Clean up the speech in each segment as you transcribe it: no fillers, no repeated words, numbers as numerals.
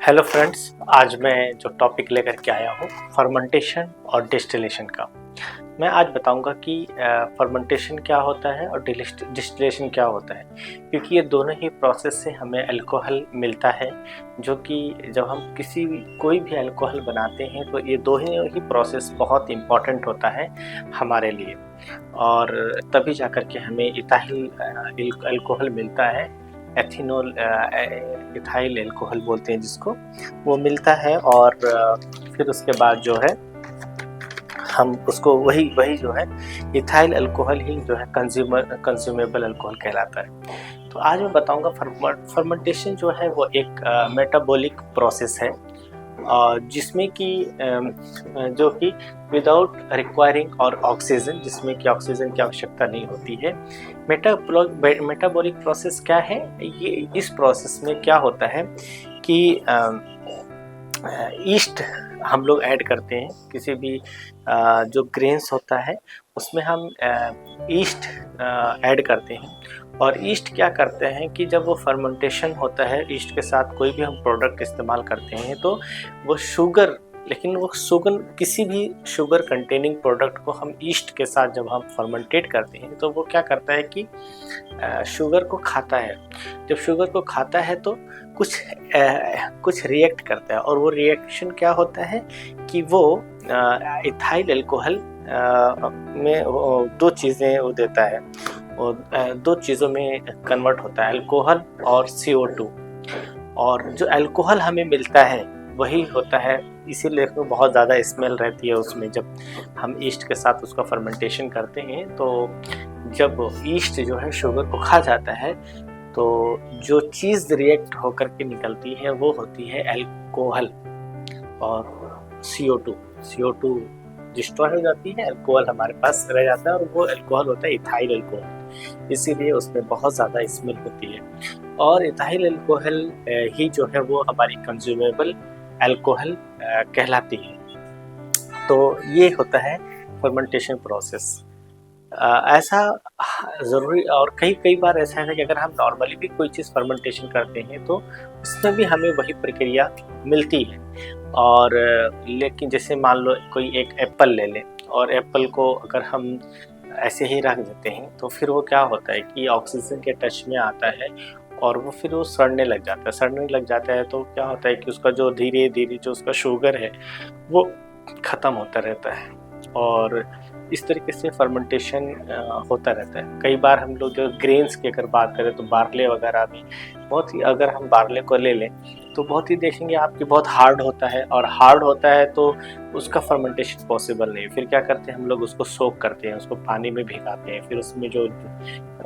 Hello friends, आज मैं जो टॉपिक लेकर के आया हूँ फर्मेंटेशन और डिस्टिलेशन का। मैं आज बताऊंगा कि फर्मेंटेशन क्या होता है और डिस्टिलेशन क्या होता है, क्योंकि ये दोनों ही प्रोसेस से हमें अल्कोहल मिलता है, जो कि जब हम कोई भी अल्कोहल बनाते हैं तो ये दोनों ही प्रोसेस बहुत इम्पॉर्टेंट होता है हमारे लिए, और तभी जाकर के हमें इथाइल अल्कोहल मिलता है। एथिनॉल इथाइल अल्कोहल बोलते हैं जिसको, वो मिलता है। और फिर उसके बाद जो है हम उसको वही जो है इथाइल अल्कोहल ही जो है कंज्यूमेबल अल्कोहल कहलाता है। तो आज मैं बताऊंगा फर्मेंटेशन जो है वो एक मेटाबॉलिक प्रोसेस है, जिसमें कि जो कि विदाउट रिक्वायरिंग और ऑक्सीजन, जिसमें कि ऑक्सीजन की आवश्यकता नहीं होती है। मेटाबॉलिक प्रोसेस क्या है? ये इस प्रोसेस में क्या होता है कि ईस्ट हम लोग ऐड करते हैं। किसी भी जो ग्रेन्स होता है उसमें हम ईस्ट ऐड करते हैं, और ईस्ट क्या करते हैं कि जब वो फर्मेंटेशन होता है, ईस्ट के साथ कोई भी हम प्रोडक्ट इस्तेमाल करते हैं तो वो शुगर, लेकिन वो शुगर, किसी भी शुगर कंटेनिंग प्रोडक्ट को हम ईस्ट के साथ जब हम फर्मेंटेट करते हैं तो वो क्या करता है कि शुगर को खाता है। जब शुगर को खाता है तो कुछ रिएक्ट करता है, और वो रिएक्शन क्या होता है कि वो इथाइल अल्कोहल में दो चीज़ें वो देता है, और दो चीज़ों में कन्वर्ट होता है, अल्कोहल और CO2। और जो अल्कोहल हमें मिलता है वही होता है, इसीलिए उसमें बहुत ज़्यादा स्मेल रहती है उसमें। जब हम ईस्ट के साथ उसका फर्मेंटेशन करते हैं तो जब ईस्ट जो है शुगर को खा जाता है तो जो चीज़ रिएक्ट होकर के निकलती है वो होती है अल्कोहल और CO2 डिस्ट्रॉय हो जाती है, अल्कोहल हमारे पास रह जाता है, और वो अल्कोहल होता है इथाइल अल्कोहल। इसीलिए उसमें बहुत ज़्यादा स्मेल होती है, और इथाइल अल्कोहल ही जो है वो हमारी कंज्यूमेबल अल्कोहल कहलाती है। तो ये होता है फर्मेंटेशन प्रोसेस। ऐसा ज़रूरी, और कई बार ऐसा है कि अगर हम नॉर्मली भी कोई चीज़ फर्मेंटेशन करते हैं तो उसमें भी हमें वही प्रक्रिया मिलती है। और लेकिन जैसे मान लो कोई एक एप्पल ले लें, और एप्पल को अगर हम ऐसे ही रख देते हैं तो फिर वो क्या होता है कि ऑक्सीजन के टच में आता है और वो फिर वो सड़ने लग जाता है। तो क्या होता है कि उसका जो धीरे धीरे जो उसका शुगर है वो ख़त्म होता रहता है, और इस तरीके से फर्मेंटेशन होता रहता है। कई बार हम लोग जो ग्रेन्स की अगर बात करें तो बार्ले वगैरह भी बहुत ही, अगर हम बार्ले को ले लें तो बहुत ही देखेंगे आपकी बहुत हार्ड होता है, और हार्ड होता है तो उसका फर्मेंटेशन पॉसिबल नहीं। फिर क्या करते हैं हम लोग, उसको सोक करते हैं, उसको पानी में भिगाते हैं, फिर उसमें जो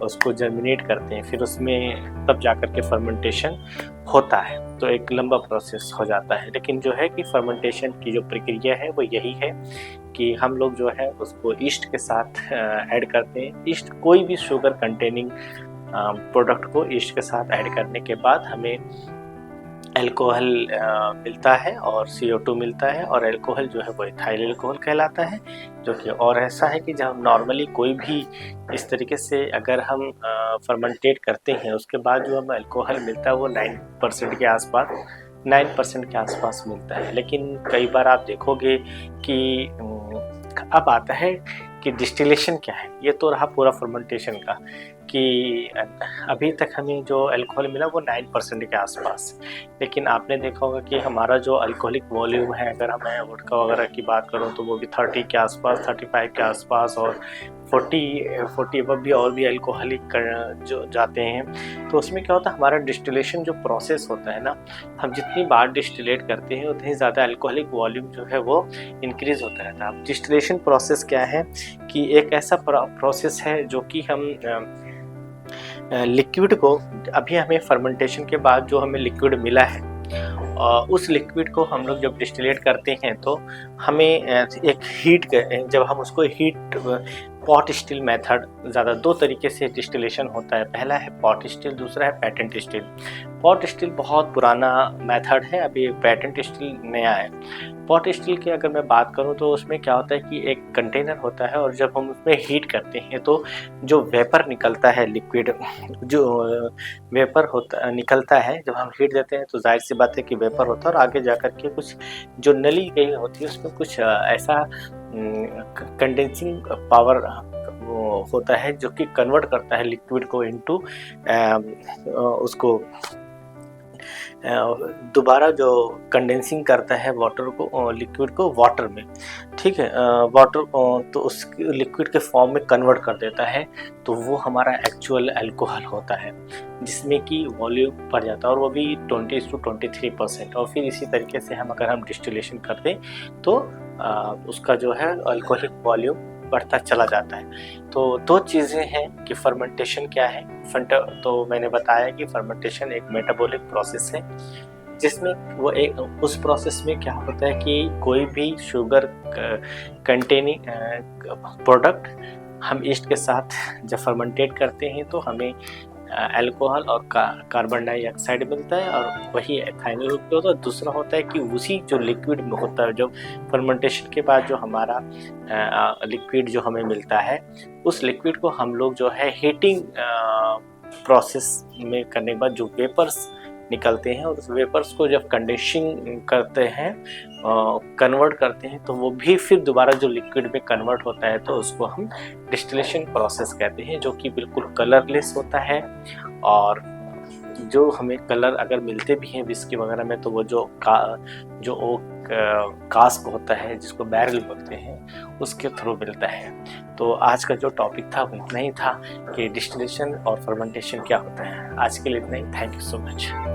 उसको जर्मिनेट करते हैं, फिर उसमें तब जाकर के फर्मेंटेशन होता है। तो एक लंबा प्रोसेस हो जाता है, लेकिन जो है कि फर्मेंटेशन की जो प्रक्रिया है वो यही है कि हम लोग जो है उसको ईस्ट के साथ ऐड करते हैं। ईस्ट, कोई भी शुगर कंटेनिंग प्रोडक्ट को ईस्ट के साथ ऐड करने के बाद हमें अल्कोहल मिलता है और CO2 मिलता है, और अल्कोहल जो है वो इथाइल अल्कोहल कहलाता है। जो कि और ऐसा है कि जब हम नॉर्मली कोई भी इस तरीके से अगर हम फर्मेंटेट करते हैं उसके बाद जो हमें अल्कोहल मिलता है वो 9% के आसपास मिलता है। लेकिन कई बार आप देखोगे कि अब आता है कि डिस्टिलेशन क्या है। ये तो रहा पूरा फर्मेंटेशन का, कि अभी तक हमें जो अल्कोहल मिला वो 9% के आसपास, लेकिन आपने देखा होगा कि हमारा जो अल्कोहलिक वॉल्यूम है, अगर मैं वोडका वगैरह की बात करूं तो वो भी 30 के आसपास, 35 के आसपास, और 40 अब भी और भी अल्कोहलिक जो जाते हैं। तो उसमें क्या होता है, हमारा डिस्टिलेशन जो प्रोसेस होता है ना, हम जितनी बार डिस्टिलेट करते हैं उतनी ज़्यादा अल्कोहलिक वॉल्यूम जो है वो इंक्रीज होता रहता है। अब डिस्टिलेशन प्रोसेस क्या है कि एक ऐसा प्रोसेस है जो कि हम लिक्विड को, अभी हमें फर्मेंटेशन के बाद जो हमें लिक्विड मिला है, उस लिक्विड को हम लोग जब डिस्टिलेट करते हैं तो हमें एक हीट, जब हम उसको हीट, पॉट स्टिल मेथड, ज़्यादा दो तरीके से डिस्टिलेशन होता है। पहला है पॉट स्टिल, दूसरा है पेटेंट स्टिल। पॉट स्टिल बहुत पुराना मेथड है, अभी पैटेंट स्टिल नया है। पॉट स्टिल की अगर मैं बात करूं तो उसमें क्या होता है कि एक कंटेनर होता है और जब हम उसमें हीट करते हैं तो जो वेपर निकलता है, लिक्विड जो वेपर होता निकलता है, जब हम हीट देते हैं तो जाहिर सी बात है कि वेपर होता है और आगे जाकर के कुछ जो नली गई होती है उसमें कुछ ऐसा कंडेंसिंग पावर वो होता है जो कि कन्वर्ट करता है लिक्विड को इनटू उसको दोबारा जो कंडेंसिंग करता है वाटर को, लिक्विड को वाटर में, ठीक है, वाटर तो उस लिक्विड के फॉर्म में कन्वर्ट कर देता है, तो वो हमारा एक्चुअल अल्कोहल होता है जिसमें कि वॉल्यूम बढ़ जाता है और वो भी 20 to 23%। और फिर इसी तरीके से अगर हम डिस्टिलेशन कर दें तो उसका जो है अल्कोहलिक वॉल्यूम बढ़ता चला जाता है। तो दो चीज़ें हैं कि फर्मेंटेशन क्या है। तो मैंने बताया कि फर्मेंटेशन एक मेटाबॉलिक प्रोसेस है जिसमें वो एक उस प्रोसेस में क्या होता है कि कोई भी शुगर कंटेनिंग प्रोडक्ट हम ईस्ट के साथ जब फर्मेंटेट करते हैं तो हमें अल्कोहल और कार्बन डाइऑक्साइड मिलता है और वही एथाइनल रूप में होता है। दूसरा होता है कि उसी जो लिक्विड में होता है, जो फर्मेंटेशन के बाद जो हमारा लिक्विड जो हमें मिलता है, उस लिक्विड को हम लोग जो है हीटिंग प्रोसेस में करने के बाद जो वेपर्स निकलते हैं और उस वेपर्स को जब कंडेंसिंग करते हैं, कन्वर्ट करते हैं, तो वो भी फिर दोबारा जो लिक्विड में कन्वर्ट होता है तो उसको हम डिस्टिलेशन प्रोसेस कहते हैं, जो कि बिल्कुल कलरलेस होता है। और जो हमें कलर अगर मिलते भी हैं विस्की वगैरह में तो वो जो कास्क होता है जिसको बैरल बोलते हैं उसके थ्रू मिलता है। तो आज का जो टॉपिक था वो इतना ही था कि डिस्टिलेशन और फर्मेंटेशन क्या होता है। आज के लिए इतना ही। Thank you so much.